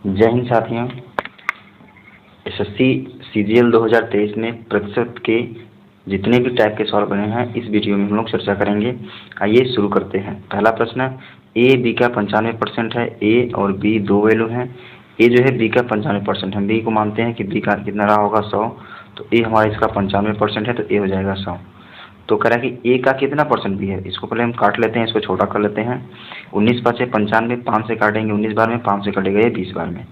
जय हिंद साथियों। SSC CGL 2023 में प्रतिशत के जितने भी टाइप के सवाल बने हैं इस वीडियो में हम लोग चर्चा करेंगे। आइए शुरू करते हैं। पहला प्रश्न, ए बी का 95% है। ए और बी दो वैल्यू हैं। ए जो है बी का 95% है। बी को मानते हैं कि बी का कितना रहा होगा 100, तो ए हमारा इसका 95% है, तो ए हो जाएगा 100। तो कह रहा है कि ए का कितना परसेंट भी है। इसको पहले हम काट लेते हैं, इसको छोटा कर लेते हैं। 19 5 95, 5 से काटेंगे 19 बार में, 5 से कटेगा ये 20 बार में।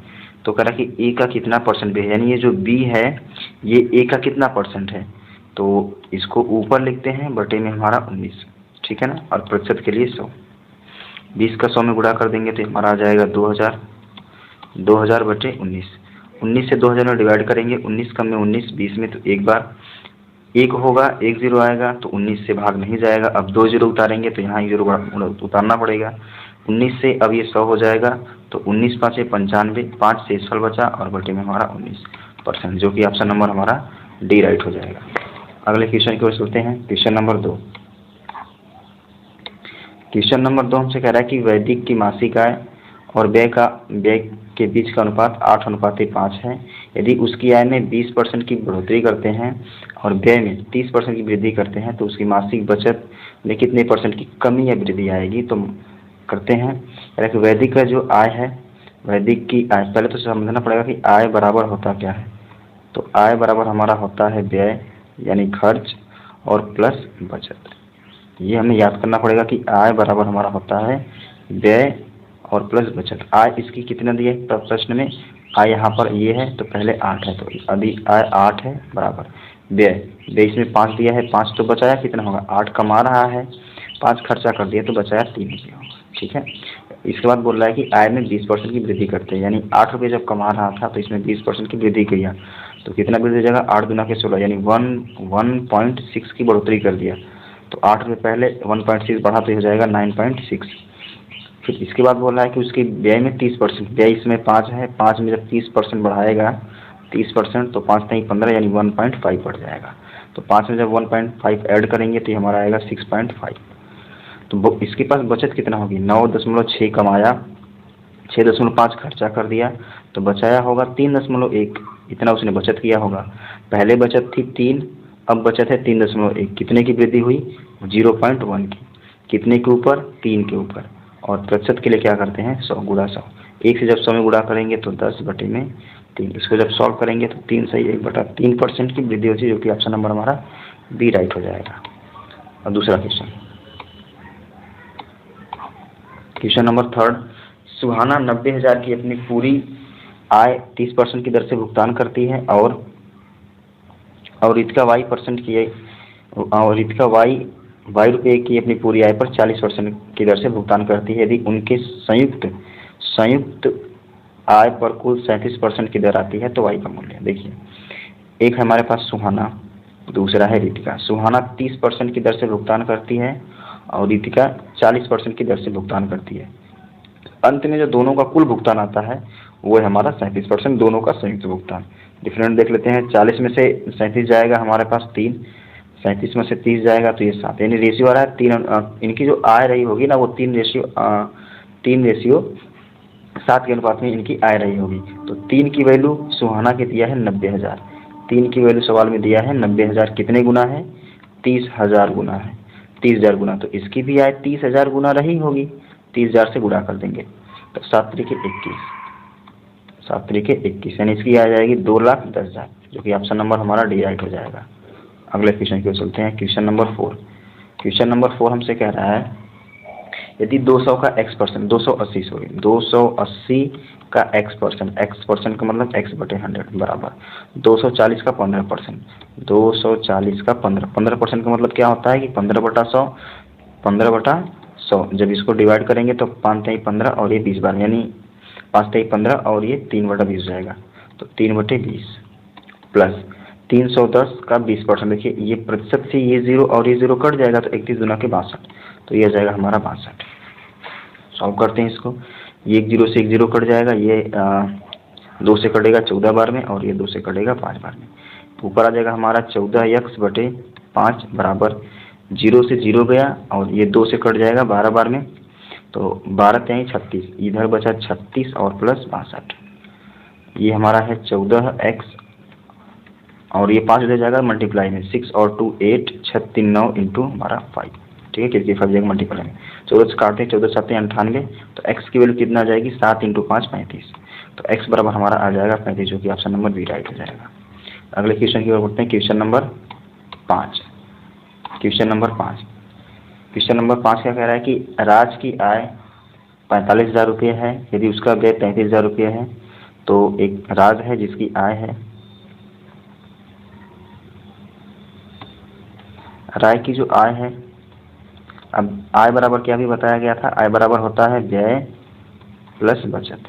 तो कह रहा है कि ए का कितना परसेंट भी है, यानी ये जो बी है ये ए का कितना परसेंट है। तो इसको ऊपर लिखते हैं, बटे में हमारा 19, ठीक है ना, और प्रतिशत के लिए 100। 20 का 100 में गुणा कर देंगे तो हमारा आ जाएगा 2000। 2000 बटे 19। 19 से 2000 में डिवाइड करेंगे, 19 कम में 19, 20 में तो एक बार एक होगा, एक जीरो आएगा तो 19 से भाग नहीं जाएगा। अब 2 जीरो उतारेंगे तो यहाँ 1 जीरो उतारना पड़ेगा। 19 से अब ये 100 हो जाएगा, तो 19 5 95, 5 से फल बचा और बटे में हमारा 19%, जो कि ऑप्शन नंबर हमारा डी राइट हो जाएगा। अगले क्वेश्चन की ओर चलते हैं। Question number 2। क्वेश्चन नंबर 2 हमसे कह रहा है कि वैदिक की मासिक आय और व्यय के बीच का अनुपात 8:5 है। यदि उसकी आय में 20% की बढ़ोतरी करते हैं और व्यय में 30% की वृद्धि करते हैं तो उसकी मासिक बचत में कितने परसेंट की कमी या वृद्धि आएगी। तो करते हैं। वैदिक का जो आय है, वैदिक की आय, पहले तो समझना पड़ेगा कि आय बराबर होता क्या है। तो आय बराबर हमारा होता है व्यय यानी खर्च और प्लस बचत। ये हमें याद करना पड़ेगा कि आय बराबर हमारा होता है व्यय और प्लस बचत। आय इसकी कितना दिया है प्रश्न में, आय यहाँ पर ये है तो पहले 8 है, तो अभी आय 8 है बराबर व्यय इसमें 5 दिया है। 5 तो बचाया कितना होगा, 8 कमा रहा है, 5 खर्चा कर दिया तो बचाया 3 रुपया होगा, ठीक है। इसके बाद बोल रहा है कि आय में 20% की वृद्धि करते हैं, यानी 8 रुपये जब कमा रहा था तो इसमें 20% की वृद्धि किया तो कितना वृद्धि हो जाएगा, 8 गुना के 16 यानी 1.6 की बढ़ोतरी कर दिया। तो 8 रुपये पहले 1.6 बढ़ा तो हो जाएगा 9.6। फिर इसके बाद बोल रहा है कि उसके व्यय में 30%, व्यय इसमें 5 है, 5 में जब 30% बढ़ाएगा 30% तो 5 नहीं 15 यानी 1.5 बढ़ जाएगा। तो 5 में जब 1.5 ऐड करेंगे तो हमारा आएगा 6.5। तो इसके पास बचत कितना होगी, 9.6 कमाया, 6.5 खर्चा कर दिया तो बचाया होगा 3.1, इतना उसने बचत किया होगा। पहले बचत थी 3, अब बचत है 3.1। कितने की वृद्धि हुई, 0.1 की। कितने के ऊपर, 3 के ऊपर। और प्रतिशत के लिए क्या करते हैं, 100 गुणा 100। 1 से जब 100 में गुणा करेंगे तो 10 बटे में 3। इसको जब सॉल्व करेंगे तो 3 सही 1/3% की वृद्धि होती है, जो कि ऑप्शन नंबर हमारा बी राइट हो जाएगा। और दूसरा क्वेश्चन, क्वेश्चन नंबर 3। सुहाना 90,000 की अपनी पूरी आय 30% की दर से भुगतान करती है और रितिका y% की और रितिका y रुपये की अपनी पूरी आय पर 40% की दर से भुगतान करती है। यदि उनके संयुक्त आय पर कुल 37% की दर आती है तो y का मूल्य। देखिए, एक है हमारे पास सुहाना, दूसरा है रितिका। सुहाना 30% की दर से भुगतान करती है और रितिका 40% की दर से भुगतान करती है। अंत में जो दोनों का कुल भुगतान आता है वो है हमारा 37%, दोनों का संयुक्त भुगतान। डिफरेंट देख लेते हैं। 40 में से 37 जाएगा हमारे पास 3, 37 में से 30 जाएगा तो ये 7, यानी रेशियो आ रहा है 3। इनकी जो आय रही होगी ना वो 3:7 के अनुपात में इनकी आय रही होगी। तो 3 की वैल्यू सुहाना के दिया है 90,000, 3 की वैल्यू सवाल में दिया है 90,000। कितने गुना है, 30,000 गुना है, 30,000 गुना। तो इसकी भी आय 30,000 गुना रही होगी, 30,000 से गुणा कर देंगे तो 7 त्रिके 21, 7 त्रिके 21, यानी इसकी आ जाएगी 2,10,000, जो कि ऑप्शन नंबर हमारा डी राइट हो जाएगा। अगले क्वेश्चन की ओर चलते हैं। Question number 4। क्वेश्चन नंबर 4 हमसे कह रहा है यदि 200 का x%, 280 का x% का मतलब x बटे 100 बराबर 240 का 15%, 240 का 15% का मतलब क्या होता है कि 15/100, 15/100। जब इसको डिवाइड करेंगे तो 5 3 15 और ये 20 बार, यानी 5 3 15 और ये 3/20 हो जाएगा, तो 3/20 प्लस 310 का 20%। देखिए ये प्रतिशत से ये 0 और ये 0 कट जाएगा तो 31 गुना के 62, तो ये आ जाएगा हमारा 62। सॉल्व करते हैं इसको। ये 1 0 से 1 0 कट जाएगा, ये 2 से कटेगा 14 बार में और ये 2 से कटेगा 5 बार में। ऊपर आ जाएगा हमारा 14x बटे 5 बराबर 0 से 0 गया और ये 2 से कट जाएगा 12 बार में, तो 12 3 36, इधर बचा 36 और प्लस 62। ये हमारा है 14x और ये 5 हो जाएगा मल्टीप्लाई में 6 और 2 8 6 3 9 इंटू हमारा 5, ठीक है, क्योंकि 5 जाएगा मल्टीप्लाई में। 14 से काटते हैं, 14 7 98, तो x की वैल्यू कितना आ जाएगी 7 इंटू 5 35, तो x बराबर हमारा आ जाएगा 35, जो कि ऑप्शन नंबर बी राइट हो जाएगा। अगले क्वेश्चन की ओर बढ़ते हैं, क्वेश्चन नंबर 5। क्वेश्चन नंबर 5 क्या कह रहा है कि राज की आय 45,000 रुपये है, यदि उसका व्यय 35,000 रुपये है, तो एक राज है जिसकी आय है, राय की जो आय है, अब आय बराबर क्या भी बताया गया था, आय बराबर होता है व्यय प्लस बचत।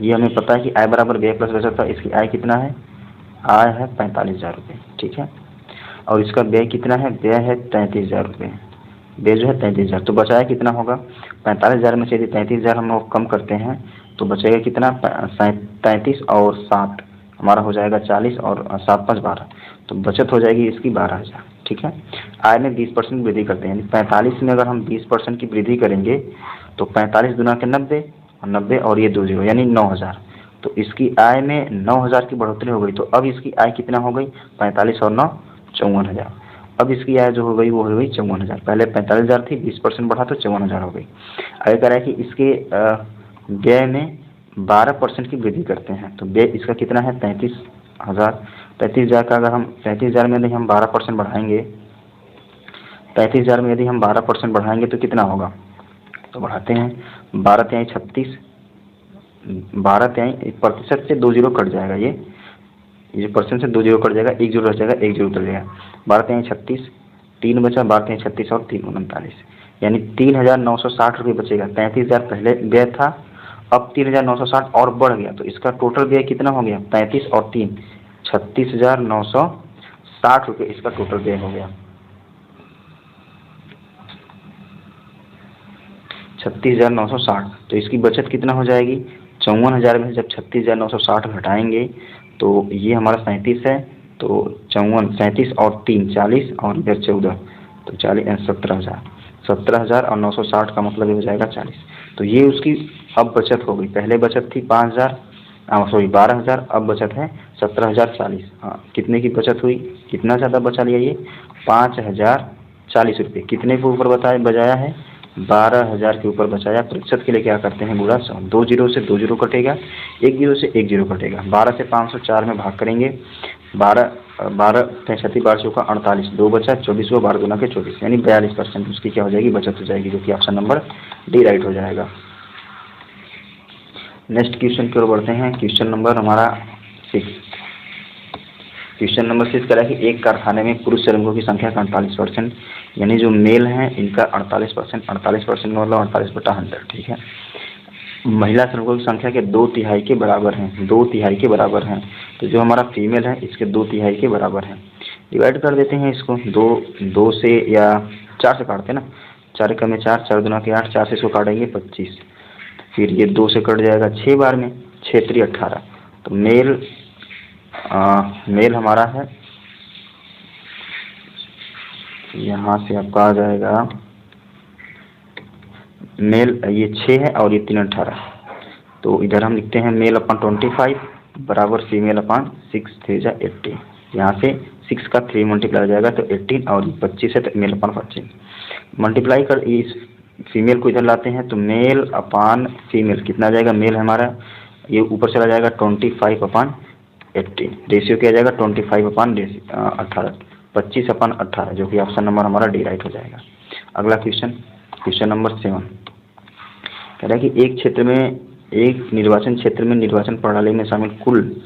ये हमें पता है कि आय बराबर व्यय प्लस बचत था। इसकी आय कितना है, आय है 45,000 रुपये, ठीक है, और इसका व्यय कितना है, व्यय है 33,000 रुपये, व्यय जो है 33,000, तो बचाया कितना होगा 45,000 में से यदि 33,000 हम लोग कम करते हैं तो बचेगा कितना 33 और 7 हमारा हो जाएगा 40 और 7 5 12, तो बचत हो जाएगी इसकी 12,000, ठीक है। आय में 20% वृद्धि करते हैं, यानी 45 में अगर हम 20% की वृद्धि करेंगे तो 45 दुना के 90 और 90 और ये 2 0 यानी 9,000, तो इसकी आय में 9,000 की बढ़ोतरी हो गई। तो अब इसकी आय कितना हो गई 45 और 9 54,000। अब इसकी आय जो हो गई वो हो गई 54,000, पहले 45,000 थी, 20% बढ़ा तो 54,000 हो गई। आगे कह रहा है कि इसके व्यय में 12% की वृद्धि करते हैं, तो व्यय इसका कितना है 33,000। 33,000 का अगर हम 33,000 में यदि हम 12% बढ़ाएंगे, 33,000 में यदि हम 12% बढ़ाएंगे तो कितना होगा, तो बढ़ाते हैं 12 तिहाई 36, 12 तिहाई प्रतिशत से 2 0 कट जाएगा, ये जो परसेंट से 2 0 कट जाएगा, 1 0 रह जाएगा, 1 0 उतर जाएगा, 12 तिहाई 36, 3 बचा, 12 तिहाई 36 और 3 39, यानी 3,960 रुपये बचेगा। 33,000 पहले व्यय था, अब 3,960 और बढ़ गया, तो इसका टोटल व्यय कितना हो गया 35 और 3 36,960 रुपये इसका टोटल व्यय हो गया। 36,960, तो इसकी बचत कितना हो जाएगी 54,000 में से जब 36,960 घटाएंगे तो ये हमारा 37 है, तो 37 और 3 40 और इधर 14, तो 40 17,000 और 960 का मतलब हो जाएगा 40। तो ये उसकी अब बचत हो गई, पहले बचत थी 12,000, अब बचत है 17,040। हाँ, कितने की बचत हुई, कितना ज़्यादा बचा लिया ये 5,040 रुपये, कितने के ऊपर बजाया है 12,000 के ऊपर बचाया। प्रतिशत के लिए क्या करते हैं बुरा 100, 2 0 से 2 0 कटेगा, 1 0 से 1 0 कटेगा, 12 से 504 में भाग करेंगे, 12 65 12 चौका 48, 2 बचा, 24 को 12 गुना के 24, यानी 42% उसकी क्या हो जाएगी बचत हो जाएगी, जो कि ऑप्शन नंबर डी राइट हो जाएगा। नेक्स्ट क्वेश्चन की ओर बढ़ते हैं, क्वेश्चन नंबर हमारा 6। क्वेश्चन नंबर 6 कह रहा है कि एक कारखाने में पुरुष श्रमिकों की संख्या का 48%, यानी जो मेल हैं इनका 48% का मतलब 48/100, ठीक है। महिला श्रमिकों की संख्या के 2/3 के बराबर हैं, 2/3 के बराबर हैं, तो जो हमारा फीमेल है इसके 2/3 के बराबर हैं। डिवाइड कर देते हैं इसको, 2 से या 4 से काटते हैं ना, 4 का में 4, 4 दूना के 8, 4 से इसको काटेंगे 25, फिर ये 2 से कट जाएगा 6 बार में, 6 3 18, तो मेल हमारा है, यहाँ से आपका आ जाएगा मेल, ये 6 है और ये 3 18, तो इधर हम लिखते हैं मेल अपन 25 बराबर फीमेल अपन 6 3 जा 80, यहाँ से 6 का 3 मल्टीप्लाई हो जाएगा तो 18 और 25 है तो मेल अपन 25 मल्टीप्लाई कर इस फीमेल को इधर लाते हैं तो मेल अपान फीमेल कितना आ जाएगा, मेल हमारा ये ऊपर चला जाएगा 25/18, रेशियो क्या जाएगा 25/18, 25/18, जो कि ऑप्शन नंबर हमारा डी राइट हो जाएगा। अगला क्वेश्चन नंबर 7 कह रहा है कि एक निर्वाचन क्षेत्र में निर्वाचन प्रणाली में शामिल कुल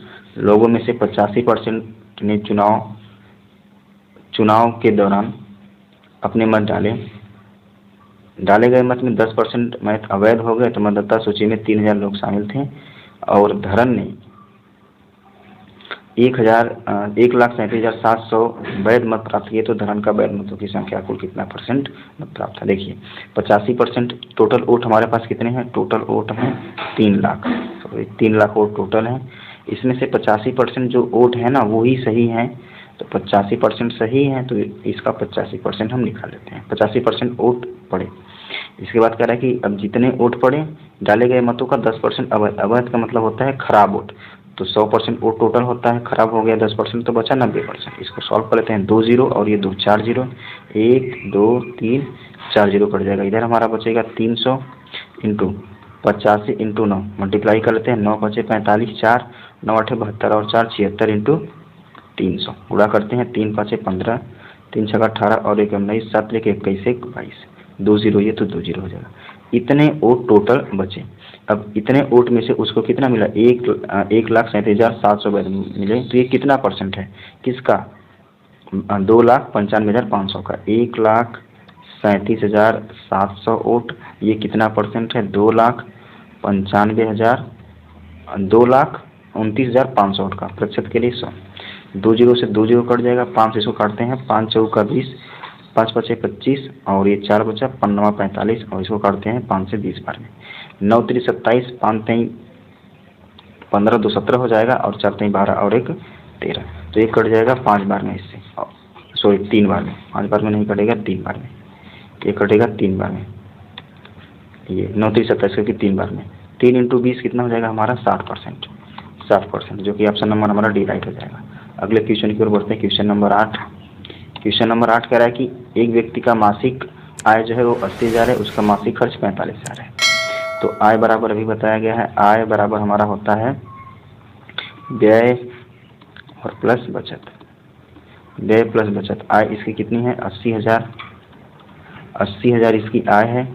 लोगों में से 85% ने चुनाव के दौरान अपने मत डाले गए मत में 10% मत अवैध हो गए, तो मतदाता सूची में 3,000 लोग शामिल थे और धरन ने 1,37,700 वैध मत प्राप्त किए, तो धरन का वैध मतों की संख्या कुल कितना % मत प्राप्त था। देखिए 85% टोटल वोट हमारे पास कितने हैं, टोटल वोट हैं 3 लाख, 3 लाख वोट टोटल हैं, इसमें से 85% जो वोट है ना वो ही सही हैं, तो 85% सही हैं, तो इसका 85% हम निकाल लेते हैं, 85% वोट पड़े। इसके बाद कह रहा है कि अब जितने वोट पड़े डाले गए मतों का 10% अवैध का मतलब होता है खराब वोट, तो 100% वो टोटल होता है, खराब हो गया 10% तो बचा 90%। इसको सॉल्व कर लेते हैं, 2 जीरो और ये 2, 4 जीरो, 1 2 3 4 जीरो कट जाएगा। इधर हमारा बचेगा 300 इंटू 85 इंटू 9 मल्टीप्लाई कर लेते हैं, 9 बचे 45, 4 9 8 72 और 4 76 इंटू 300 गुणा करते हैं, 3 5 15, 3 6 18 और 1 19, 7 1 21 1 22, 2 जीरो ये तो 2 जीरो हो जाएगा। इतने वोट टोटल बचे। अब इतने वोट में से उसको कितना मिला, 1,37,700 मिले। तो ये कितना परसेंट है किसका, 2,95,500 का। 1,37,700 वोट, ये कितना परसेंट है, 2,95,000, 2,29,500 वोट का। प्रतिशत के लिए 100, 2 जीरो से 2 जीरो कट जाएगा, 5 से इसको काटते हैं, 5 चौका 20, 5 पचे 25 और ये 4 बचा 5 45 और इसको काटते हैं 5 से 20 बार में। 9 3 27, 5 3 15, 2 17 हो जाएगा और 4 3 12 और 1 13। तो ये कट जाएगा 5 बार में इससे, सॉरी 3 बार में, 5 बार में नहीं कटेगा, 3 बार में। ये कटेगा 3 बार में, ये 9 3 27 क्योंकि 3 बार में। 3 इंटू 20 कितना हो जाएगा हमारा, 60%, 60%, जो कि ऑप्शन नंबर हमारा डी राइट हो जाएगा। अगले क्वेश्चन की ओर बढ़ते हैं, क्वेश्चन नंबर 8। क्वेश्चन नंबर 8 कह रहा है कि एक व्यक्ति का मासिक आय जो है वो 80,000 है, उसका मासिक खर्च 45,000 है। तो आय बराबर अभी बताया गया है, आय बराबर हमारा होता है व्यय और प्लस बचत, व्यय प्लस बचत। आय इसकी कितनी है, 80,000, 80,000 इसकी आय है।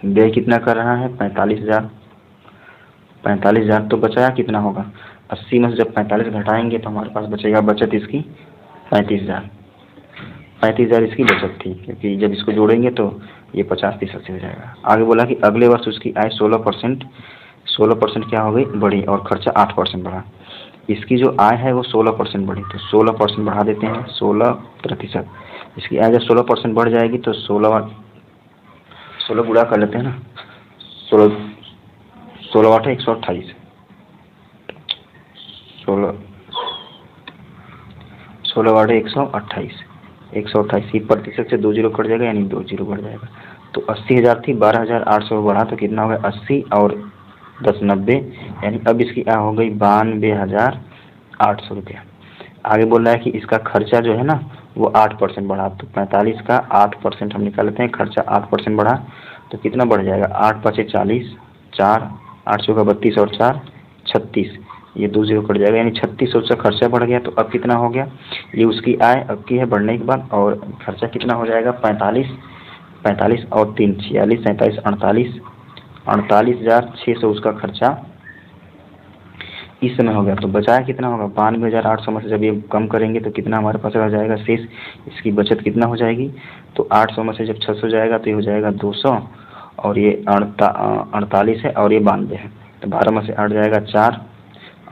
व्यय कितना कर रहा है, 45,000, 45,000। तो बचाया कितना होगा, 80 में से जब 45 घटाएंगे तो हमारे पास बचेगा बचत इसकी 35,000, 35,000 इसकी बचत थी, क्योंकि जब इसको जोड़ेंगे तो ये 50% से हो जाएगा। आगे बोला कि अगले वर्ष उसकी आय 16%, 16% क्या हो गई, बढ़ी और खर्चा 8% बढ़ा। इसकी जो आय है वो 16% बढ़ी, तो 16% बढ़ा देते हैं, 16%। इसकी आय जब 16% बढ़ जाएगी तो 16 गुणा कर लेते हैं ना, 16 8 128, 16 8 128, 128 ही प्रतिशत से 2 जीरो कट जाएगा, यानी 2 जीरो बढ़ जाएगा। तो 80,000 थी, 12,800 बढ़ा तो कितना हो गया, 80 और 10 90, यानी अब इसकी आय हो गई 92,800 रुपया। आगे बोल रहा है कि इसका खर्चा जो है ना वो 8% बढ़ा, तो 45 का 8% हम निकाल लेते हैं, खर्चा 8% बढ़ा तो कितना बढ़ जाएगा, 8 5 40, 4 8 का 32 और 4 36, ये 2 जीरो कट जाएगा, यानी 3600 का खर्चा बढ़ गया। तो अब कितना हो गया, ये उसकी आय अब की है बढ़ने के बाद, और खर्चा कितना हो जाएगा, 45 45 और 3 46, 47 48, 48,600 उसका खर्चा इस समय हो गया। तो बचाया कितना होगा, 92,800 में से जब ये कम करेंगे तो कितना हमारे पास रह जाएगा शेष। इसकी बचत कितना हो जाएगी, तो 800 में से जब 600 जाएगा तो ये हो जाएगा 200, और ये 48 है और ये 92 है, तो 12 में से 8 जाएगा 4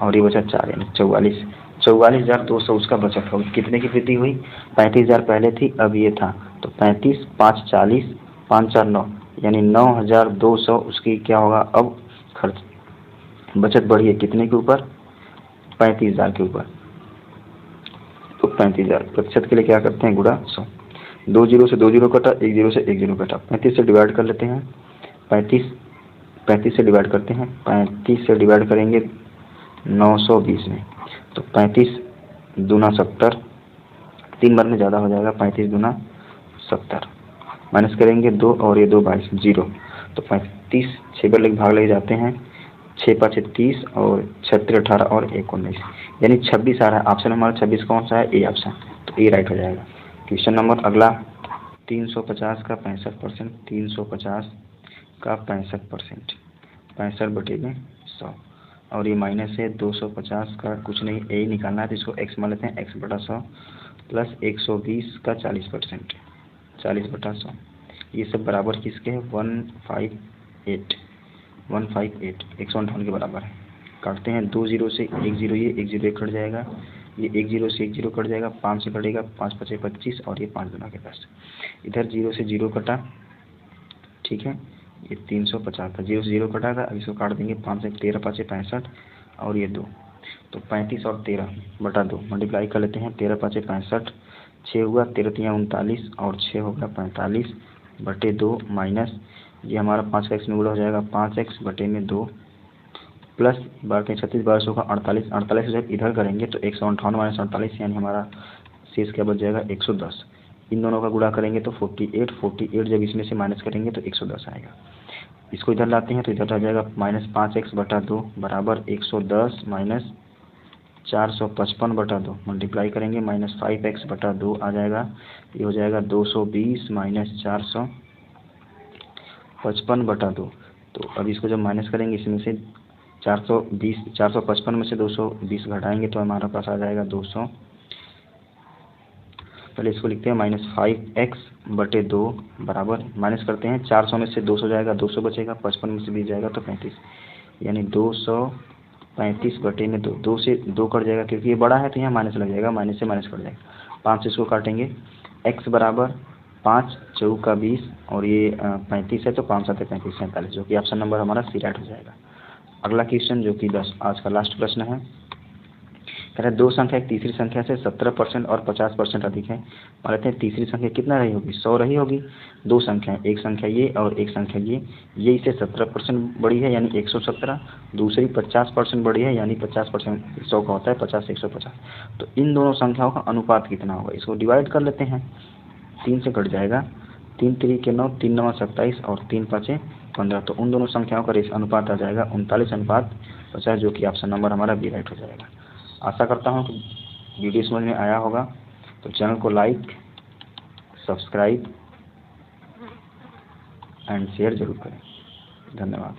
और ये बचा 4, यानी 44,200 उसका बचत होगी। कितने की वृद्धि हुई, 35,000 पहले थी, अब ये था, तो 35 5 40, 5 4 9, यानी 9,200 उसकी क्या होगा अब खर्च, बचत बढ़ी है कितने के ऊपर, 35,000 के ऊपर। तो 35,000 प्रतिशत के लिए क्या करते हैं, गुणा 100, 2 जीरो से 2 जीरो कटा, 1 जीरो से 1 जीरो कटा, 35 से डिवाइड कर लेते हैं, 35 से डिवाइड करते हैं, 35 से डिवाइड करेंगे 920 में, तो 35 दूना 70, 3 बार में ज़्यादा हो जाएगा, 35 दूना 70, माइनस करेंगे 2 और ये 2 22 जीरो, तो 35 6 बार भाग ले जाते हैं, 6 5 30 और 36 18 और 1 19, यानी 26 आ रहा है। ऑप्शन हमारा 26 कौन सा है, ए ऑप्शन, तो ए राइट हो जाएगा। क्वेश्चन नंबर अगला, 350 का 65%, 350 का 65%, 65 बटे में 100, और ये माइनस है 250 का कुछ नहीं, ए निकालना है तो इसको एक्स मान लेते हैं, एक्स बटा 100 प्लस 120 का 40%, 40 बटा 100, ये सब बराबर किसके है, 158, 158 के बराबर है। काटते हैं 2 जीरो से 1 जीरो, ये 1 जीरो कट जाएगा, ये 1 जीरो से 1 जीरो कट जाएगा, 5 से कटेगा, 5 5 25 और ये 5 दूना के 10, इधर 0 से 0 कटा, ठीक है, ये 350 था, 0 से 0 कटा था, अब इसको काट देंगे, 5 से 13 5 65 और ये 2, तो 35 और 13 बटा 2 मल्टीप्लाई कर लेते हैं, 13 5 65, 6 हुआ, 13 3 39 और 6 होगा 45 बटे 2 माइनस, ये हमारा 5 का एक्स में गुणा हो जाएगा, 5x बटे में 2 प्लस 12×36 1200 का 48, 48 जब इधर करेंगे तो 158 माइनस 48 यानी हमारा शेष क्या बच जाएगा 110। इन दोनों का गुणा करेंगे तो 48, 48 जब इसमें से माइनस करेंगे तो 110 आएगा। इसको इधर लाते हैं तो इधर आ जाएगा -5x/2 बराबर 110 माइनस 455/2 मल्टीप्लाई करेंगे -5x/2 आ जाएगा, ये हो जाएगा 220 माइनस 455/2। तो अब इसको जब माइनस करेंगे इसमें से 455 में से 220 घटाएंगे तो हमारे पास आ जाएगा 200। पहले इसको लिखते हैं -5x/2 बराबर, माइनस करते हैं 400 में से 200 जाएगा, 200 बचेगा, 55 में से 20 जाएगा तो 35, यानी 235/2। 2 से 2 कट जाएगा क्योंकि ये बड़ा है तो यहाँ माइनस लग जाएगा, माइनस से माइनस कट जाएगा। 5 से इसको काटेंगे, x बराबर 5 चौका 20 और ये 35 है तो 5 7 35 47, जो कि ऑप्शन नंबर हमारा सी राइट हो जाएगा। अगला क्वेश्चन जो कि आज का लास्ट प्रश्न है, कह रहा है दो संख्या एक तीसरी संख्या से 17% और 50% अधिक है। मान लेते हैं तीसरी संख्या कितना रही होगी, 100 रही होगी। दो संख्या, एक संख्या ये और एक संख्या ये इससे 17% बड़ी है यानी 117, दूसरी 50% बड़ी है यानी 50%, 100 का होता है 50 से 150। तो इन दोनों संख्याओं का अनुपात कितना होगा, इसको डिवाइड कर लेते हैं। 3 से कट जाएगा, 3 3 के 9, 3 9 27 और 3 5 15। तो उन दोनों संख्याओं का अनुपात आ जाएगा 39:50, जो कि ऑप्शन नंबर हमारा बी राइट हो जाएगा। आशा करता हूँ कि वीडियो समझ में आया होगा, तो चैनल को लाइक, सब्सक्राइब एंड शेयर जरूर करें। धन्यवाद।